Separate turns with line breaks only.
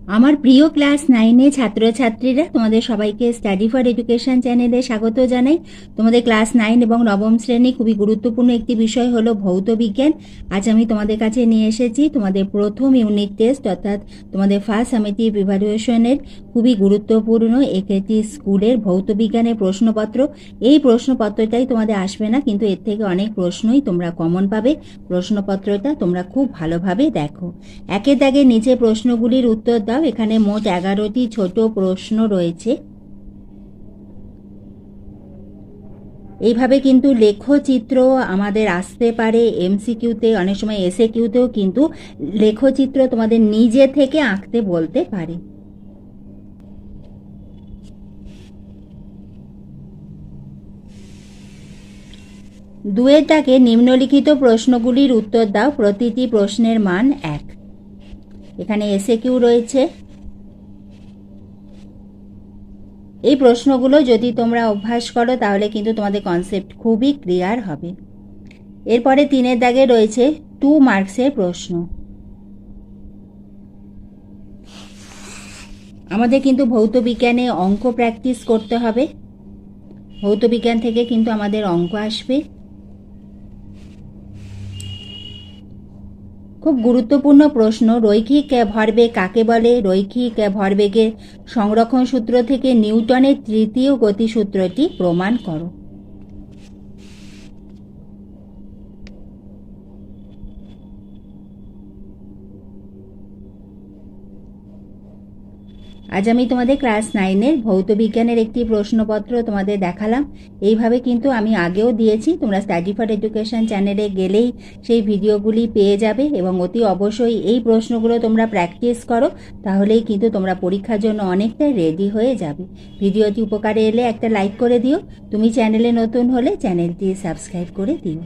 আমার প্রিয় ক্লাস 9 ছাত্রছাত্রীরা, তোমাদের সবাইকে স্টাডি ফর এডুকেশন চ্যানেলে স্বাগত জানাই। তোমাদের ক্লাস 9 এবং নবম শ্রেণী খুবই গুরুত্বপূর্ণ একটি বিষয় হলো ভৌত বিজ্ঞান। আজ আমি তোমাদের কাছে নিয়ে এসেছি তোমাদের প্রথম ইউনিট টেস্ট অর্থাৎ তোমাদের ফার্স্ট সামেটিভ ইভ্যালুয়েশনের খুবই গুরুত্বপূর্ণ একটি স্কুলের ভৌত বিজ্ঞানের প্রশ্নপত্র। এই প্রশ্নপত্রটাই তোমাদের আসবে না, কিন্তু এর থেকে অনেক প্রশ্নই তোমরা কমন পাবে। প্রশ্নপত্রটা তোমরা খুব ভালোভাবে দেখো। একে দাগে নিচে প্রশ্নগুলির উত্তর দাও। এখানে মোট 11টি ছোট প্রশ্ন রয়েছে। এইভাবে কিন্তু লেখচিত্র আমাদের আসতে পারে এমসিকিউতে, অনেক সময় এসএ কিউতেও কিন্তু লেখচিত্র তোমাদের নিজে থেকে আঁকতে বলতে পারে। দুয়ের দাগে নিম্নলিখিত প্রশ্নগুলির উত্তর দাও। প্রতিটি প্রশ্নের মান 1। এখানে এসএ কিউ রয়েছে। এই প্রশ্নগুলো যদি তোমরা অভ্যাস করো তাহলে কিন্তু তোমাদের কনসেপ্ট খুবই ক্লিয়ার হবে। এরপরে 3-এর দাগে রয়েছে 2 মার্কসের প্রশ্ন। আমাদের কিন্তু ভৌত বিজ্ঞানে অঙ্ক প্র্যাকটিস করতে হবে। ভৌত বিজ্ঞান থেকে কিন্তু আমাদের অঙ্ক আসবে। খুব গুরুত্বপূর্ণ প্রশ্ন, রৈখিক ভরবেগ কাকে বলে? রৈখিক ভরবেগের সংরক্ষণ সূত্র থেকে নিউটনের তৃতীয় গতিসূত্রটি প্রমাণ করো। আজ আমি তোমাদের ক্লাস 9-এর ভৌত বিজ্ঞানের একটি প্রশ্নপত্র তোমাদের দেখালাম। এইভাবে কিন্তু আমি আগেও দিয়েছি, তোমরা স্টাডি ফর এডুকেশন চ্যানেলে গেলেই সেই ভিডিওগুলি পেয়ে যাবে এবং অতি অবশ্যই এই প্রশ্নগুলো তোমরা প্র্যাকটিস করো, তাহলেই কিন্তু তোমরা পরীক্ষার জন্য অনেকটা রেডি হয়ে যাবে। ভিডিওটি উপকারে এলে একটা লাইক করে দিও। তুমি চ্যানেলে নতুন হলে চ্যানেলটি সাবস্ক্রাইব করে দিও।